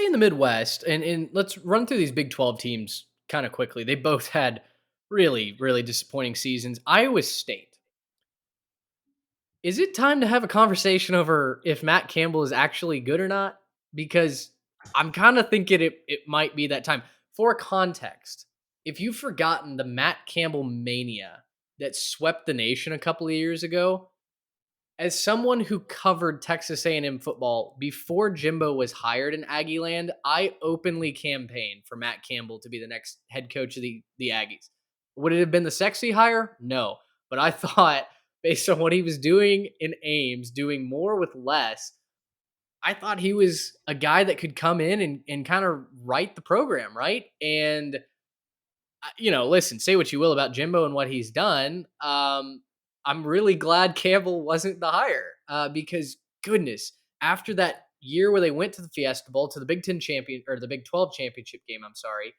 in the Midwest, and let's run through these Big 12 teams kind of quickly. They both had really, really disappointing seasons. Iowa State. Is it time to have a conversation over if Matt Campbell is actually good or not? Because I'm kind of thinking it might be that time. For context, if you've forgotten the Matt Campbell mania that swept the nation a couple of years ago, as someone who covered Texas A&M football before Jimbo was hired in Aggieland, I openly campaigned for Matt Campbell to be the next head coach of the Aggies. Would it have been the sexy hire? No. But I thought, based on what he was doing in Ames, doing more with less, I thought he was a guy that could come in and kind of right the program, right? And listen, say what you will about Jimbo and what he's done. I'm really glad Campbell wasn't the hire because goodness, after that year where they went to the Fiesta Bowl to the Big 10 champion or the Big 12 championship game, I'm sorry,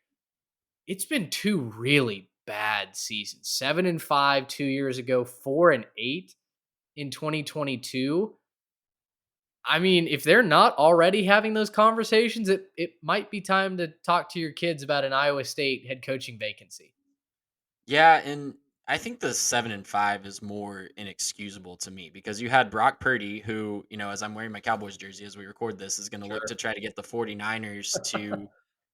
it's been two really bad seasons. 7-5 2 years ago, 4-8 in 2022. I mean, if they're not already having those conversations, it might be time to talk to your kids about an Iowa State head coaching vacancy. Yeah, and I think the 7-5 is more inexcusable to me because you had Brock Purdy, who, as I'm wearing my Cowboys jersey as we record this, is going to look to Sure. try to get the 49ers to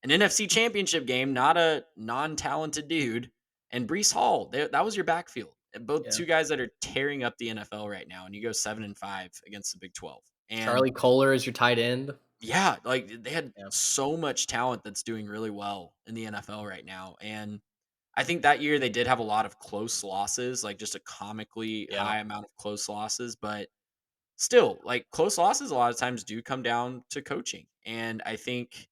an NFC championship game, not a non talented dude. And Brees Hall, that was your backfield. And both Yeah. two guys that are tearing up the NFL right now, and you go 7-5 against the Big 12. And Charlie Kohler is your tight end. yeah, like they had Yeah. so much talent that's doing really well in the NFL right now. And I think that year they did have a lot of close losses, like just a comically Yeah. high amount of close losses, but still, like close losses a lot of times do come down to coaching. And I think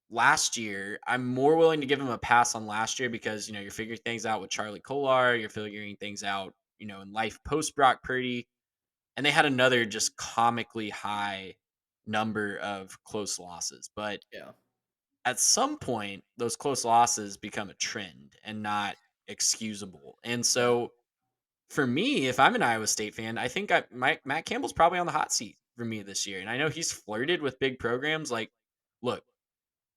last year, I'm more willing to give him a pass on last year because, you're figuring things out with Charlie Kolar, you're figuring things out, in life post Brock Purdy. And they had another just comically high number of close losses. But Yeah. at some point, those close losses become a trend and not excusable. And Yeah. so for me, if I'm an Iowa State fan, I think Matt Campbell's probably on the hot seat for me this year. And I know he's flirted with big programs. Like, look,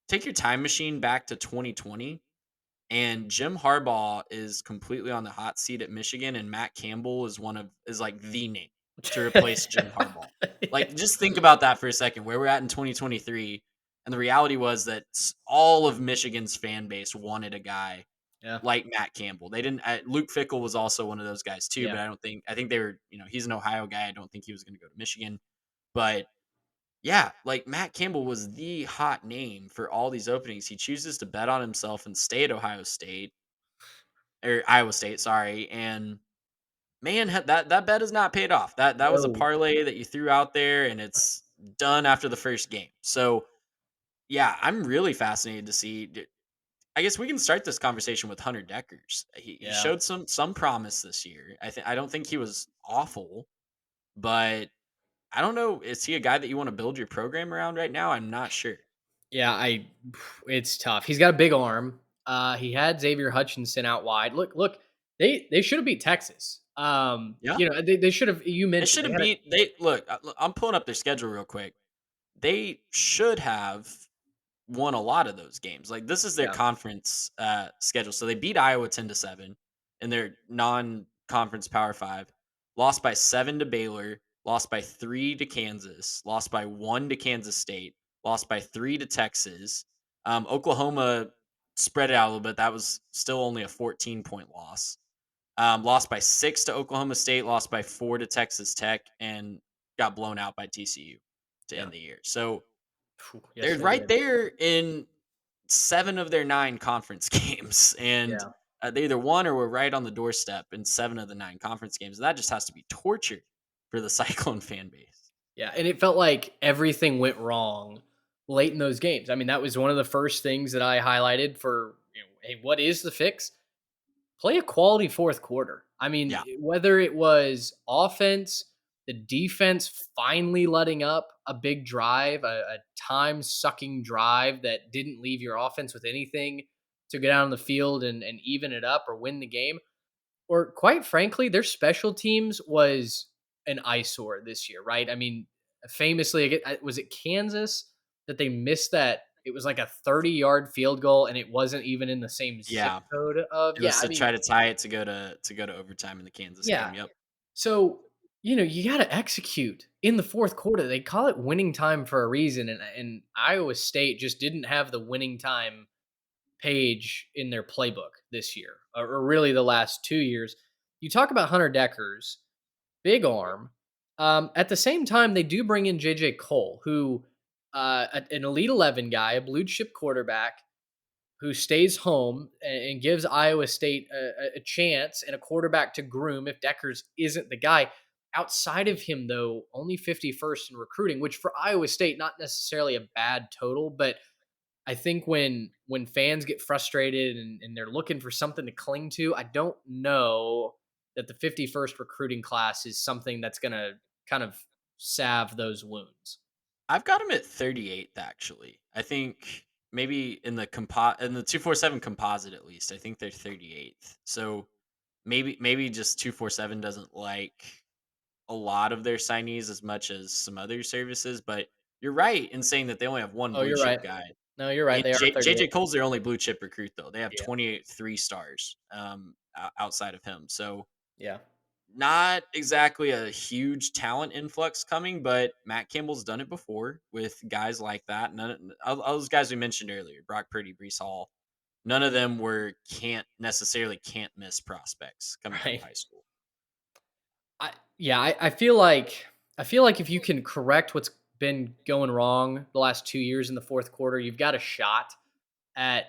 take your time machine back to 2020, and Jim Harbaugh is completely on the hot seat at Michigan, and Matt Campbell is like the name to replace Jim Harbaugh. Like, just think about that for a second, where we're at in 2023. And the reality was that all of Michigan's fan base wanted a guy Yeah. like Matt Campbell. They didn't. Luke Fickle was also one of those guys too, but Yeah. I think they were. He's an Ohio guy. I don't think he was going to go to Michigan. But yeah, like Matt Campbell was the hot name for all these openings. He chooses to bet on himself and stay at Ohio State or Iowa State, sorry. And man, that bet is not paid off. That was a No. parlay that you threw out there, and it's done after the first game. So yeah, I'm really fascinated to see. I guess we can start this conversation with Hunter Deckers. He Yeah. showed some promise this year. I don't think he was awful, but I don't know. Is he a guy that you want to build your program around right now? I'm not sure. Yeah, it's tough. He's got a big arm. He had Xavier Hutchinson out wide. Look, they should have beat Texas. Yeah, They should have, you they mentioned should they have had a beat. They look. I'm pulling up their schedule real quick. They should have won a lot of those games. Like this is their yeah. conference schedule. So they beat Iowa 10-7 in their non-conference Power 5, lost by 7 to Baylor, lost by 3 to Kansas, lost by 1 to Kansas State, lost by 3 to Texas. Oklahoma spread it out a little bit. That was still only a 14-point loss. Lost by 6 to Oklahoma State, lost by 4 to Texas Tech, and got blown out by TCU to Yeah. end the year. So Phew, yes, they're they right did. there in 7 of their 9 conference games, and Yeah. they either won or were right on the doorstep in 7 of the 9 conference games. That just has to be torture for the Cyclone fan base. Yeah, and it felt like everything went wrong late in those games. I mean, that was one of the first things that I highlighted for, hey, what is the fix? Play a quality fourth quarter. I mean, Yeah, whether it was offense, the defense finally letting up a big drive, a time sucking drive that didn't leave your offense with anything to go down the field and even it up or win the game. Or quite frankly, their special teams was an eyesore this year, right? I mean, famously, was it Kansas that they missed that. It was like a 30-yard field goal, and it wasn't even in the same zip Yeah. code of. It Yeah, was I to mean, try to tie it to go to overtime in the Kansas yeah. game. Yep. So, you got to execute in the fourth quarter. They call it winning time for a reason, and Iowa State just didn't have the winning time page in their playbook this year, or really the last 2 years. You talk about Hunter Deckers, big arm. At the same time, they do bring in JJ Cole, who an Elite 11 guy, a blue chip quarterback who stays home and gives Iowa State a chance and a quarterback to groom if Deckers isn't the guy. Outside of him, though, only 51st in recruiting, which for Iowa State, not necessarily a bad total, but I think when fans get frustrated and they're looking for something to cling to, I don't know that the 51st recruiting class is something that's going to kind of salve those wounds. I've got him at 38th actually. I think maybe in the 247 composite at least. I think they're 38th. So maybe just 247 doesn't like a lot of their signees as much as some other services, but you're right in saying that they only have one Oh, blue you're chip right. guy. No, you're right. They are JJ 38. Cole's their only blue chip recruit though. They have Yeah. 28 3 stars outside of him. So Yeah. not exactly a huge talent influx coming, but Matt Campbell's done it before with guys like that. All those guys we mentioned earlier, Brock Purdy, Brees Hall, none of them were can't miss prospects coming out of Right. high school. I feel like if you can correct what's been going wrong the last 2 years in the fourth quarter, you've got a shot at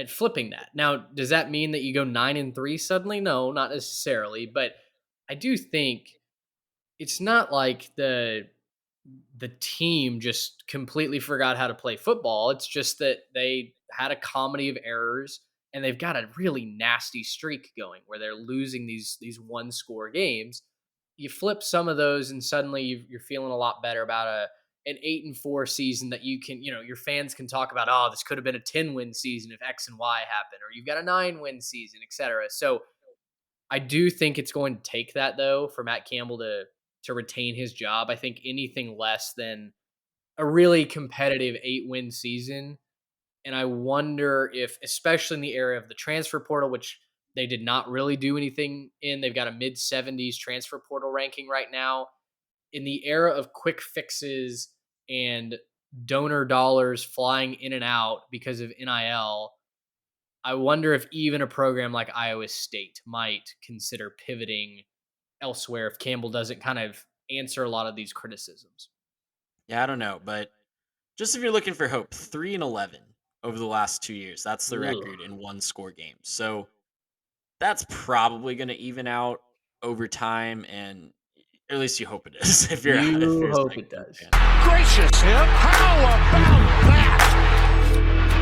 flipping that. Now, does that mean that you go 9-3 suddenly? No, not necessarily. But I do think it's not like the team just completely forgot how to play football. It's just that they had a comedy of errors and they've got a really nasty streak going where they're losing these one score games. You flip some of those and suddenly you're feeling a lot better about an 8-4 season that you can, your fans can talk about, oh, this could have been a 10-win season if X and Y happen, or you've got a 9-win season, etc. So I do think it's going to take that though for Matt Campbell to retain his job. I think anything less than a really competitive 8-win season. And I wonder if, especially in the area of the transfer portal, which they did not really do anything in, they've got a mid 70s transfer portal ranking right now. In the era of quick fixes and donor dollars flying in and out because of NIL, I wonder if even a program like Iowa State might consider pivoting elsewhere if Campbell doesn't kind of answer a lot of these criticisms. Yeah, I don't know, but just if you're looking for hope, 3-11 over the last 2 years. That's the Ugh. record in one score games. So that's probably going to even out over time, and or at least you hope it is. If You you're a hope Cyclone it does. fan. Gracious him. How about that?